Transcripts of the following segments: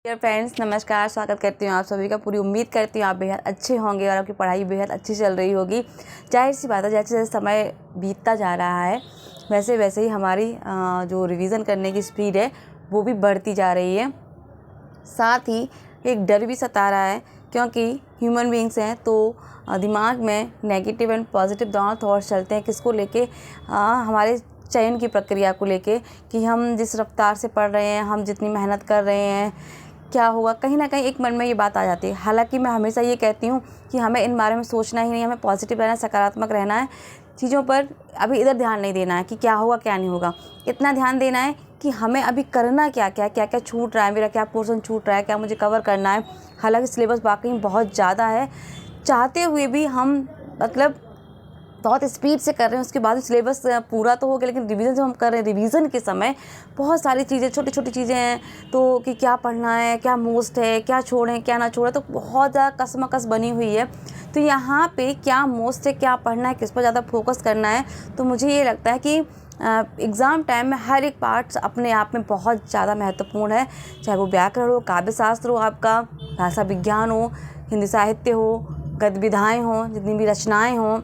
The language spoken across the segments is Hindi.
डियर फ्रेंड्स, नमस्कार। स्वागत करती हूँ आप सभी का। पूरी उम्मीद करती हूँ आप बेहद अच्छे होंगे और आपकी पढ़ाई बेहद अच्छी चल रही होगी। जाहिर सी बात है, जैसे जैसे समय बीतता जा रहा है वैसे वैसे ही हमारी जो रिवीज़न करने की स्पीड है वो भी बढ़ती जा रही है। साथ ही एक डर भी सता रहा है, क्योंकि ह्यूमन बीइंग्स हैं तो दिमाग में नेगेटिव एंड पॉजिटिव दोनों थॉट्स चलते हैं। किसको लेके? हमारे चयन की प्रक्रिया को लेके, कि हम जिस रफ्तार से पढ़ रहे हैं, हम जितनी मेहनत कर रहे हैं, क्या होगा। कहीं ना कहीं एक मन में ये बात आ जाती है। हालांकि मैं हमेशा ये कहती हूँ कि हमें इन बारे में सोचना ही नहीं, हमें पॉजिटिव रहना, सकारात्मक रहना है। चीज़ों पर अभी इधर ध्यान नहीं देना है कि क्या होगा क्या नहीं होगा। इतना ध्यान देना है कि हमें अभी करना क्या क्या क्या क्या छूट रहा है, मेरा क्या पोर्शन छूट रहा है, क्या मुझे कवर करना है। हालांकि सिलेबस वाकई में बहुत ज़्यादा है, चाहते हुए भी हम मतलब बहुत स्पीड से कर रहे हैं। उसके बाद सिलेबस पूरा तो हो गया, लेकिन रिवीजन जब हम कर रहे हैं, रिवीजन के समय बहुत सारी चीज़ें, छोटी छोटी चीज़ें हैं, तो कि क्या पढ़ना है, क्या मोस्ट है, क्या छोड़ें क्या ना छोड़ें, तो बहुत ज़्यादा कसमकस बनी हुई है। तो यहाँ पे क्या मोस्ट है, क्या पढ़ना है, किस पर ज़्यादा फोकस करना है। तो मुझे ये लगता है कि एग्ज़ाम टाइम में हर एक पार्ट्स अपने आप में बहुत ज़्यादा महत्वपूर्ण है। चाहे वो व्याकरण हो, काव्य शास्त्र हो, आपका भाषा विज्ञान हो, हिंदी साहित्य हो, गद्य विधाएँ हों, जितनी भी रचनाएँ हों,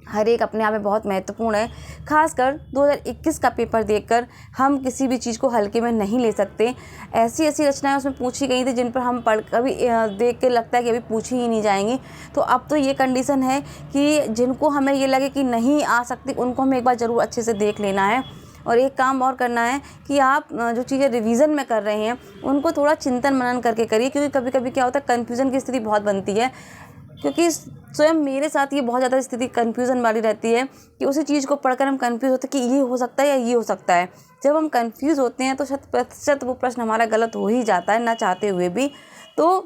हर एक अपने आप में बहुत महत्वपूर्ण है। खासकर 2021 का पेपर देखकर हम किसी भी चीज़ को हल्के में नहीं ले सकते। ऐसी ऐसी रचनाएं उसमें पूछी गई थी जिन पर हम पढ़ कभी देख के लगता है कि अभी पूछी ही नहीं जाएंगी। तो अब तो ये कंडीशन है कि जिनको हमें ये लगे कि नहीं आ सकती, उनको हमें एक बार ज़रूर अच्छे से देख लेना है। और एक काम और करना है कि आप जो चीज़ें रिवीजन में कर रहे हैं उनको थोड़ा चिंतन मनन करके करिए, क्योंकि कभी कभी क्या होता है, कन्फ्यूज़न की स्थिति बहुत बनती है। क्योंकि स्वयं मेरे साथ ये बहुत ज़्यादा स्थिति कन्फ्यूज़न वाली रहती है कि उसी चीज़ को पढ़कर हम कन्फ्यूज़ होते हैं कि ये हो सकता है या ये हो सकता है। जब हम कन्फ्यूज़ होते हैं तो 100% वो प्रश्न हमारा गलत हो ही जाता है, ना चाहते हुए भी। तो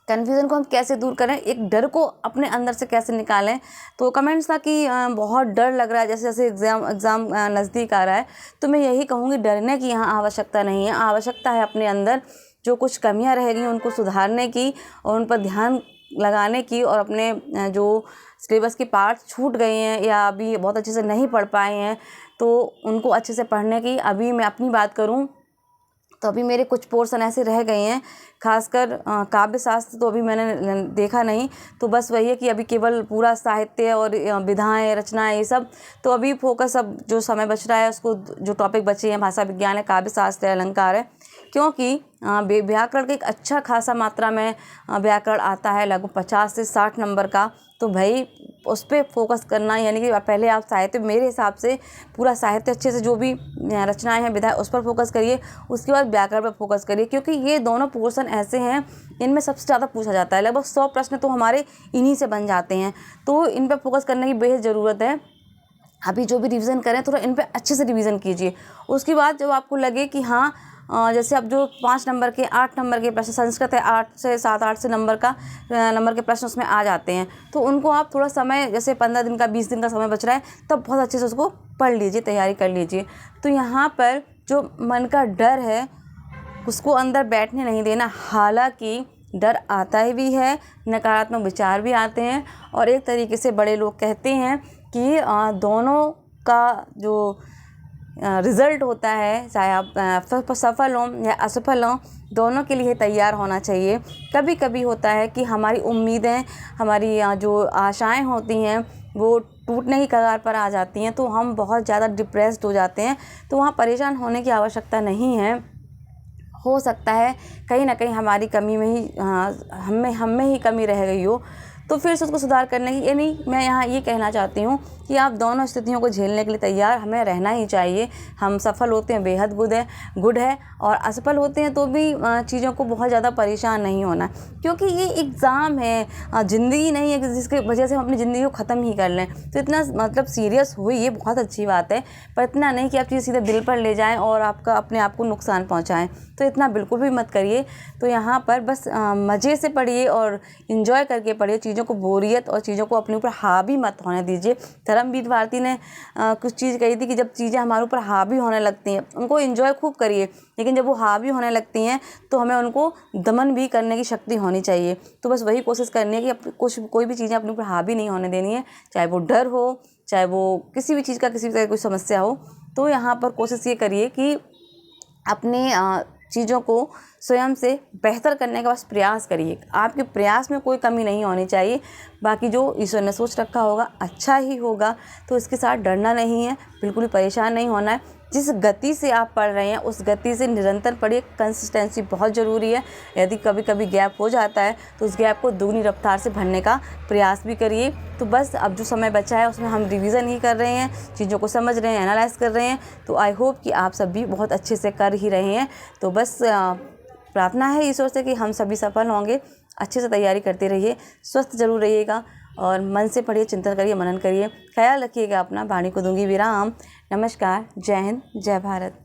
कन्फ्यूज़न को हम कैसे दूर करें, एक डर को अपने अंदर से कैसे निकालें। तो कमेंट्स था कि बहुत डर लग रहा है जैसे जैसे एग्ज़ाम नज़दीक आ रहा है। तो मैं यही कहूँगी, डरने की यहाँ आवश्यकता नहीं है। आवश्यकता है अपने अंदर जो कुछ कमियाँ रह गई उनको सुधारने की और उन पर ध्यान लगाने की, और अपने जो सिलेबस के पार्ट छूट गए हैं या अभी बहुत अच्छे से नहीं पढ़ पाए हैं तो उनको अच्छे से पढ़ने की। अभी मैं अपनी बात करूं तो अभी मेरे कुछ पोर्शन ऐसे रह गए हैं, खासकर काव्य शास्त्र तो अभी मैंने देखा नहीं। तो बस वही है कि अभी केवल पूरा साहित्य और विधाएं, रचनाएं, ये सब। तो अभी फोकस, अब जो समय बच रहा है उसको, जो टॉपिक बचे हैं, भाषा विज्ञान है, काव्य शास्त्र है, अलंकार है। क्योंकि व्याकरण का एक अच्छा खासा मात्रा में व्याकरण आता है, लगभग 50 से 60 नंबर का। तो भाई उस पर फोकस करना, यानी कि पहले आप साहित्य, मेरे हिसाब से पूरा साहित्य अच्छे से, जो भी रचनाएं हैं, विधाएं, उस पर फोकस करिए। उसके बाद व्याकरण पर फोकस करिए, क्योंकि ये दोनों पोर्शन ऐसे हैं इनमें सबसे ज़्यादा पूछा जाता है। लगभग 100 प्रश्न तो हमारे इन्हीं से बन जाते हैं। तो इन पर फोकस करने की बेहद ज़रूरत है। अभी जो भी रिवीजन करें थोड़ा इन पे अच्छे से रिवीजन कीजिए। उसके बाद जब आपको लगे कि हाँ, जैसे अब जो 5 नंबर के, 8 नंबर के प्रश्न, संस्कृत है 8 से 7-8 से नंबर के प्रश्न उसमें आ जाते हैं। तो उनको आप थोड़ा समय, जैसे 15 दिन का, 20 दिन का समय बच रहा है, तब बहुत अच्छे से उसको पढ़ लीजिए, तैयारी कर लीजिए। तो यहाँ पर जो मन का डर है उसको अंदर बैठने नहीं देना। हालांकि डर आता ही भी है, नकारात्मक विचार भी आते हैं, और एक तरीके से बड़े लोग कहते हैं कि दोनों का जो रिज़ल्ट होता है, चाहे आप सफल हों या असफल हों, दोनों के लिए तैयार होना चाहिए। कभी कभी होता है कि हमारी उम्मीदें, हमारी जो आशाएं होती हैं वो टूटने की कगार पर आ जाती हैं, तो हम बहुत ज़्यादा डिप्रेस्ड हो जाते हैं। तो वहाँ परेशान होने की आवश्यकता नहीं है। हो सकता है कहीं ना कहीं हमारी कमी में ही, हम में ही कमी रह गई हो, तो फिर से उसको सुधार करने की, यानी मैं यहाँ ये कहना चाहती हूँ कि आप दोनों स्थितियों को झेलने के लिए तैयार हमें रहना ही चाहिए। हम सफल होते हैं बेहद गुड है, और असफल होते हैं तो भी चीज़ों को बहुत ज़्यादा परेशान नहीं होना, क्योंकि ये एग्ज़ाम है, ज़िंदगी नहीं है जिसकी वजह से हम अपनी ज़िंदगी को ख़त्म ही कर लें। तो इतना मतलब सीरियस हो, ये बहुत अच्छी बात है, पर इतना नहीं कि आप चीज़ सीधे दिल पर ले जाएँ और आपका अपने आप को नुकसान पहुँचाएँ। तो इतना बिल्कुल भी मत करिए। तो यहाँ पर बस मज़े से पढ़िए और इन्जॉय करके पढ़िए। चीज़ों को, बोरियत और चीज़ों को अपने ऊपर हावी मत होने दीजिए। धर्मवीर भारती ने कुछ चीज़ कही थी कि जब चीज़ें हमारे ऊपर हावी होने लगती हैं उनको एंजॉय खूब करिए, लेकिन जब वो हावी होने लगती हैं तो हमें उनको दमन भी करने की शक्ति होनी चाहिए। तो बस वही कोशिश करनी है कि कोई भी चीज़ें अपने ऊपर हावी नहीं होने देनी है, चाहे वो डर हो, चाहे वो किसी भी चीज़ का, किसी भी तरह की कोई समस्या हो। तो यहाँ पर कोशिश ये करिए कि अपने चीज़ों को स्वयं से बेहतर करने का बस प्रयास करिए। आपके प्रयास में कोई कमी नहीं होनी चाहिए। बाकी जो ईश्वर ने सोच रखा होगा अच्छा ही होगा, तो इसके साथ डरना नहीं है, बिल्कुल भी परेशान नहीं होना है। जिस गति से आप पढ़ रहे हैं उस गति से निरंतर पढ़िए। कंसिस्टेंसी बहुत ज़रूरी है। यदि कभी कभी गैप हो जाता है तो उस गैप को दुगनी रफ्तार से भरने का प्रयास भी करिए। तो बस अब जो समय बचा है उसमें हम रिवीजन ही कर रहे हैं, चीज़ों को समझ रहे हैं, एनालाइज कर रहे हैं। तो आई होप कि आप सब भी बहुत अच्छे से कर ही रहे हैं। तो बस प्रार्थना है ईश्वर से कि हम सभी सफल होंगे। अच्छे से तैयारी करते रहिए, स्वस्थ जरूर रहिएगा और मन से पढ़िए, चिंतन करिए, मनन करिए। ख्याल रखिएगा अपना। वाणी को दूंगी विराम। नमस्कार। जय हिंद, जय भारत।